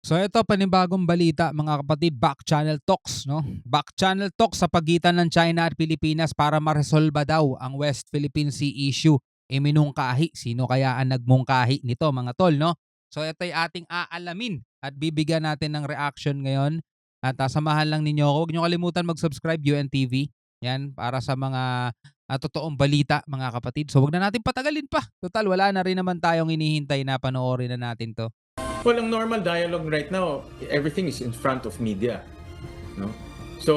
So ito panibagong balita mga kapatid, back channel talks, no? Back channel talks sa pagitan ng China at Pilipinas para maresolba daw ang West Philippine Sea issue. Minungkahi, sino kaya ang nagmungkahi nito mga tol, no? So ito'y ating aalamin at bibigyan natin ng reaction ngayon. At samahan lang ninyo ako. Huwag niyo kalimutan mag-subscribe UNTV. Yan, para sa mga totoong balita mga kapatid. So wag na natin patagalin pa. Total, wala na rin naman tayong inihintay na panoorin na natin to. Well, ang normal dialogue right now, everything is in front of media, no? So,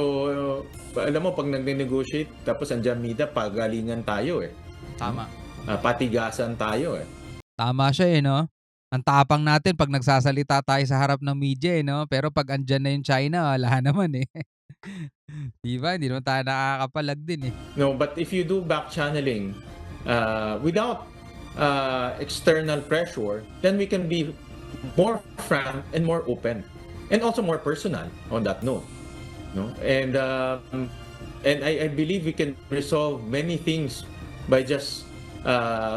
alam mo, pag nag-negotiate, tapos andyan media, pagalingan tayo eh. Tama. Patigasan tayo eh. Tama siya no? Ang tapang natin pag nagsasalita tayo sa harap ng media no? Pero pag andyan na yung China, wala naman eh. Diba? Hindi naman tayo nakakapalag din eh. No, but if you do back channeling without external pressure, then we can be more frank and more open, and also more personal on that note, no? And I believe we can resolve many things by just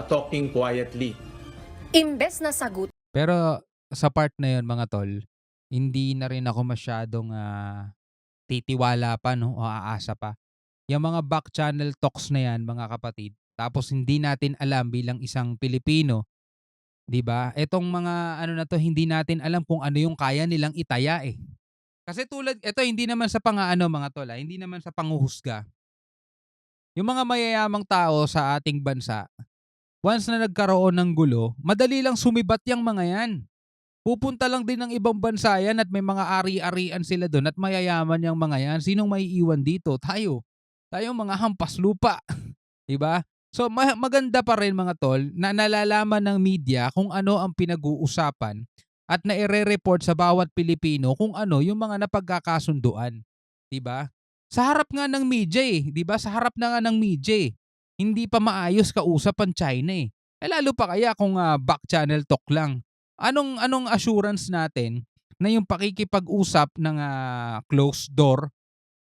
talking quietly. Imbes na sagot. Pero sa part na yun mga tol, hindi na rin ako masyadong titiwala pa no o aasa pa. Yung mga back channel talks na yan mga kapatid, tapos hindi natin alam bilang isang Pilipino, 'di ba? Etong mga ano na 'to, hindi natin alam kung ano yung kaya nilang itaya eh. Kasi tulad eto, hindi naman sa pang-aano mga tol, hindi naman sa panghuhusga. Yung mga mayayamang tao sa ating bansa, once na nagkaroon ng gulo, madali lang sumibat yang mga yan. Pupunta lang din ng ibang bansa yan at may mga ari-arian sila doon at mayayaman yang mga yan. Sinong maiiwan dito? Tayo. Tayo mga hampas lupa. 'Di ba? So maganda pa rin mga tol na nalalaman ng media kung ano ang pinag-uusapan at naire-report sa bawat Pilipino kung ano yung mga napagkakasunduan, 'di ba? Sa harap nga ng media 'di ba? Sa harap na nga ng media hindi pa maayos kausap ang China eh. Lalo pa kaya kung back channel talk lang. Anong assurance natin na yung pakikipag-usap ng closed door,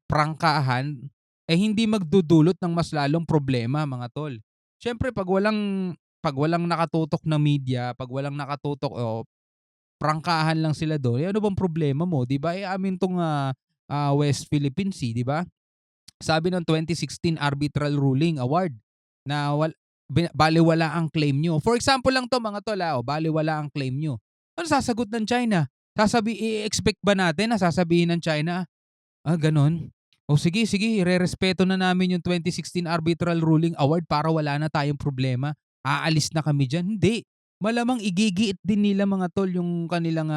prangkahan, hindi magdudulot ng mas lalong problema mga tol. Siyempre pag walang nakatutok na media, pag walang nakatutok o prangkahan lang sila doon, ano bang problema mo, 'di ba? Amin tong West Philippine Sea, 'di ba? Sabi ng 2016 Arbitral Ruling Award na balewala ang claim nyo. For example lang to mga tol, balewala ang claim nyo. Ano sasagot ng China? I-expect ba natin na sasabihin ng China, ganon? O sige, irerespeto na namin yung 2016 Arbitral Ruling Award para wala na tayong problema. Aalis na kami dyan. Hindi. Malamang igigiit din nila mga tol yung kanilang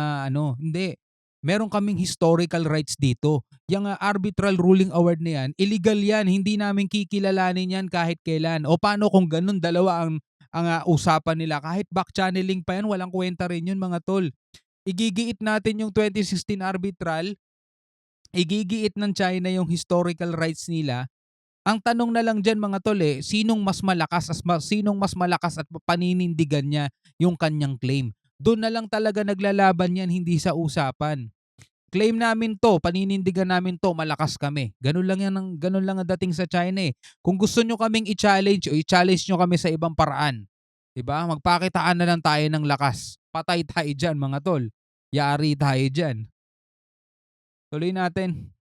hindi. Meron kaming historical rights dito. Yung arbitral ruling award na yan, illegal yan. Hindi namin kikilalanin yan kahit kailan. O paano kung ganun, dalawa ang usapan nila. Kahit back channeling pa yan, walang kwenta rin yun mga tol. Igigiit natin yung 2016 arbitral, igigiit ng China yung historical rights nila. Ang tanong na lang dyan mga tol sinong mas malakas at paninindigan niya yung kanyang claim. Doon na lang talaga naglalaban yan, hindi sa usapan. Claim namin to, paninindigan namin to, malakas kami. Ganun lang ang dating sa China eh. Kung gusto nyo kaming i-challenge o i-challenge nyo kami sa ibang paraan, 'di ba? Magpakitaan na lang tayo ng lakas. Patay tayo diyan mga tol. Yari tayo diyan. Tuloy natin.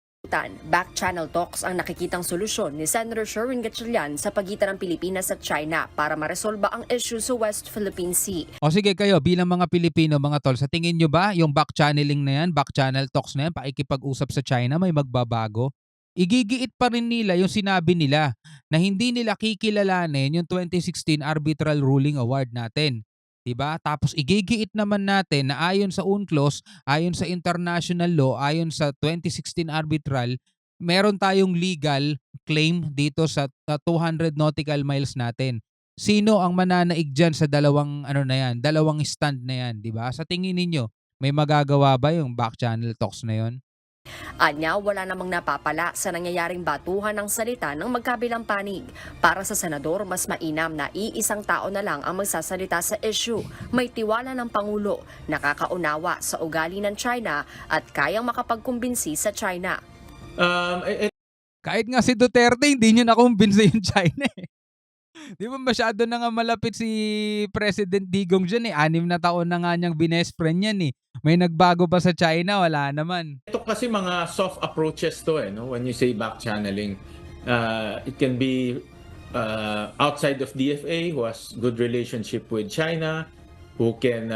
Back channel talks ang nakikitang solusyon ni Senator Sherwin Gatchalian sa pagitan ng Pilipinas at China para maresolba ang issue sa West Philippine Sea. O sige kayo, bilang mga Pilipino mga tol, sa tingin nyo ba yung back channeling na yan, back channel talks na yan, pakikipag-usap sa China, may magbabago? Igigiit pa rin nila yung sinabi nila na hindi nila kikilalanin yung 2016 Arbitral Ruling Award natin. 'Di ba? Tapos igigiit naman natin na ayon sa UNCLOS, ayon sa international law, ayon sa 2016 arbitral, meron tayong legal claim dito sa 200 nautical miles natin. Sino ang mananaig diyan sa dalawang dalawang stand na 'yan, 'di ba? Sa tingin ninyo, may magagawa ba yung back channel talks na 'yon? Anya, wala namang napapala sa nangyayaring batuhan ng salita ng magkabilang panig. Para sa senador, mas mainam na iisang tao na lang ang magsasalita sa issue. May tiwala ng Pangulo, nakakaunawa sa ugali ng China at kayang makapagkumbinsi sa China. Kahit nga si Duterte, hindi niya nakumbinsi yung China eh. 'Di ba masyado na nga malapit si President Digong diyan, eh, 6 na taon na nga niyang binest friend yan, eh. May nagbago ba sa China? Wala naman. Ito kasi mga soft approaches to eh, no? When you say back channeling, it can be outside of DFA who has good relationship with China, who can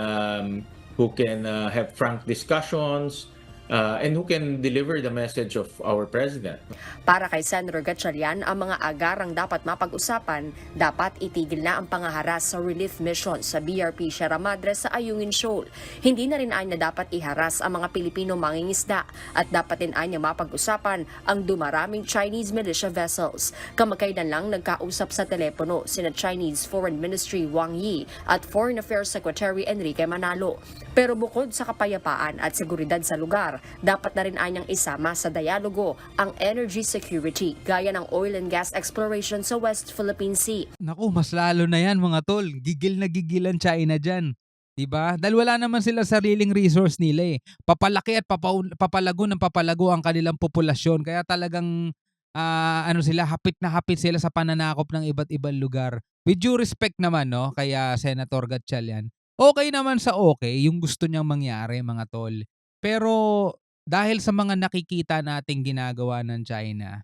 have frank discussions, and who can deliver the message of our president. Para kay Senator Gatchalian, ang mga agarang dapat mapag-usapan, dapat itigil na ang pangaharas sa relief mission sa BRP Sierra Madre sa Ayungin Shoal. Hindi na rin anya dapat iharas ang mga Pilipino mangingisda at dapat din anya mapag-usapan ang dumaraming Chinese militia vessels. Kamakailan lang nagkausap sa telepono sina Chinese Foreign Ministry Wang Yi at Foreign Affairs Secretary Enrique Manalo. Pero bukod sa kapayapaan at seguridad sa lugar, dapat na rin anyang isama sa dialogo ang energy security gaya ng oil and gas exploration sa West Philippine Sea. Naku, mas lalo na yan mga tol. Gigil na gigil ang China dyan. 'Di ba? Dahil wala naman sila sariling resource nila, eh. Papalaki at papalago ng papalago ang kanilang populasyon. Kaya talagang ano sila, hapit na hapit sila sa pananakop ng iba't ibang lugar. With due respect naman, no, kaya Senator Gatchalian, okay naman sa okay yung gusto niyang mangyari mga tol. Pero dahil sa mga nakikita nating ginagawa ng China,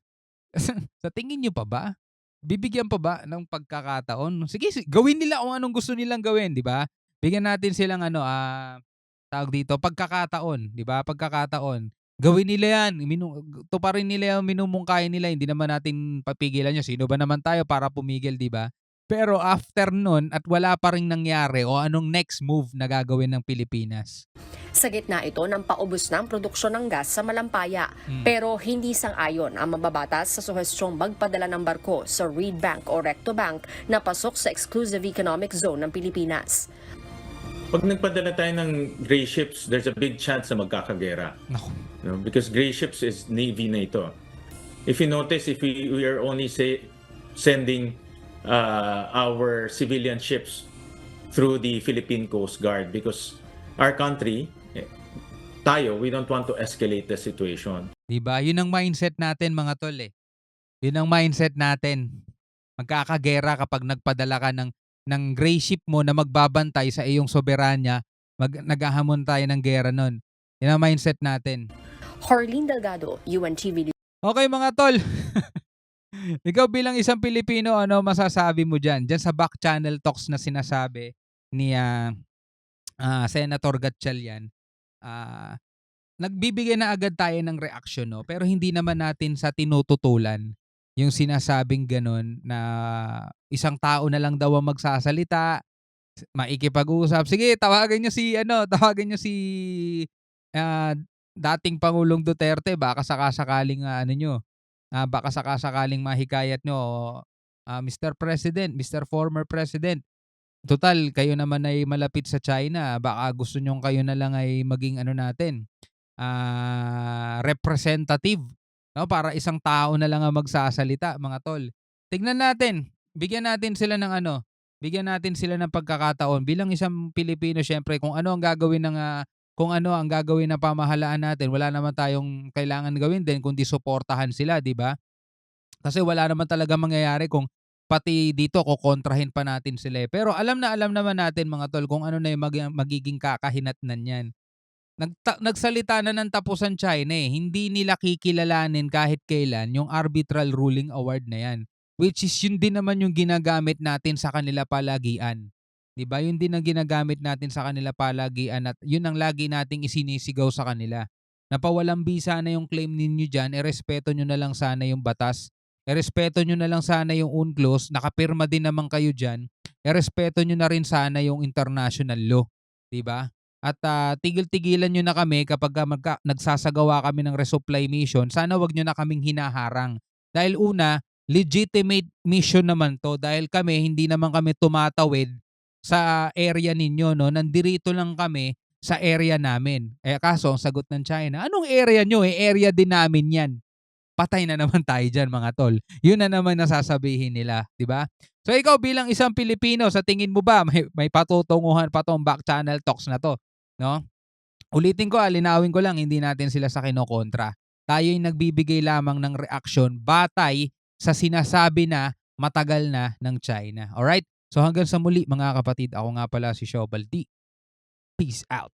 sa tingin niyo pa ba? Bibigyan pa ba ng pagkakataon? Sige, gawin nila kung anong gusto nilang gawin, 'di ba? Bigyan natin silang ano, tawag dito, pagkakataon, 'di ba? Pagkakataon. Gawin nila 'yan, tuparin nila 'yung minumungkahi nila, hindi naman natin papigilan 'yun. Sino ba naman tayo para pumigil, 'di ba? Pero after nun at wala pa ring nangyari o anong next move na gagawin ng Pilipinas? Sa gitna ito ng paubos ng produksyon ng gas sa Malampaya. Pero hindi sang-ayon ang mababatas sa suhestyong magpadala ng barko sa Reed Bank o Recto Bank na pasok sa exclusive economic zone ng Pilipinas. Pag nagpadala tayo ng gray ships, there's a big chance na magkakagera. Naku. No? Because gray ships is Navy na ito. If you notice, if we are only sending our civilian ships through the Philippine Coast Guard because our country, we don't want to escalate the situation. 'Di ba? 'Yun ang mindset natin mga tol, eh. 'Yun ang mindset natin. Magkakagera kapag nagpadala ka ng gray ship mo na magbabantay sa iyong soberanya, naghahamon tayo ng gera nun. 'Yun ang mindset natin. Harleen Delgado, UNTV. Okay mga tol. Ikaw bilang isang Pilipino, ano masasabi mo diyan? Diyan sa back channel talks na sinasabi ni Senator Gatchalian. Ah, Nagbibigay na agad tayo ng reaksyon, no? Pero hindi naman natin sa tinututulan yung sinasabing gano'n na isang tao na lang daw ang magsasalita, maikipag-usap. Sige, tawagin niyo si ah, dating Pangulong Duterte, baka sakasakaling baka sakasakaling mahikayat niyo, Mr. President, Mr. Former President. Total kayo naman ay malapit sa China, baka gusto niyong kayo na lang ay maging ano natin, representative, 'no, para isang tao na lang ang magsasalita mga tol. Tignan natin, bigyan natin sila ng pagkakataon bilang isang Pilipino siyempre kung ano ang gagawin ng pamahalaan natin, wala naman tayong kailangan gawin din kundi suportahan sila, 'di ba? Kasi wala naman talagang mangyayari kung pati dito kokontrahin pa natin sila, eh. Pero alam na alam naman natin mga tol kung ano na yung magiging kakahinatnan niyan. Nagsalita na ng tapos ang China, eh. Hindi nila kikilalanin kahit kailan yung arbitral ruling award na yan. Which is yun din naman yung ginagamit natin sa kanila palagian. 'Di ba? Yun din ang ginagamit natin sa kanila palagian at yun ang lagi nating isinisigaw sa kanila. Napawalang bisa na yung claim ninyo diyan, respeto nyo na lang sana yung batas. Respeto nyo na lang sana yung UNCLOS, nakapirma din naman kayo diyan. Respeto nyo na rin sana yung international law, 'di ba? At tigil-tigilan nyo na kami kapag nagsasagawa kami ng resupply mission. Sana wag nyo na kaming hinaharang. Dahil una, legitimate mission naman to dahil hindi naman kami tumatawid sa area ninyo, no? Nandirito lang kami sa area namin. Kaso ang sagot ng China, anong area nyo? Area din namin yan. Patay na naman tayo dyan mga tol. Yun na naman nasasabihin nila, di ba? So ikaw bilang isang Pilipino, sa tingin mo ba may patutunguhan pa tong back channel talks na to? No? Ulitin ko, linawin ko lang, hindi natin sila sa kinokontra. Tayo'y nagbibigay lamang ng reaksyon batay sa sinasabi na matagal na ng China. Alright? So hanggang sa muli mga kapatid, ako nga pala si Shobal D. Peace out.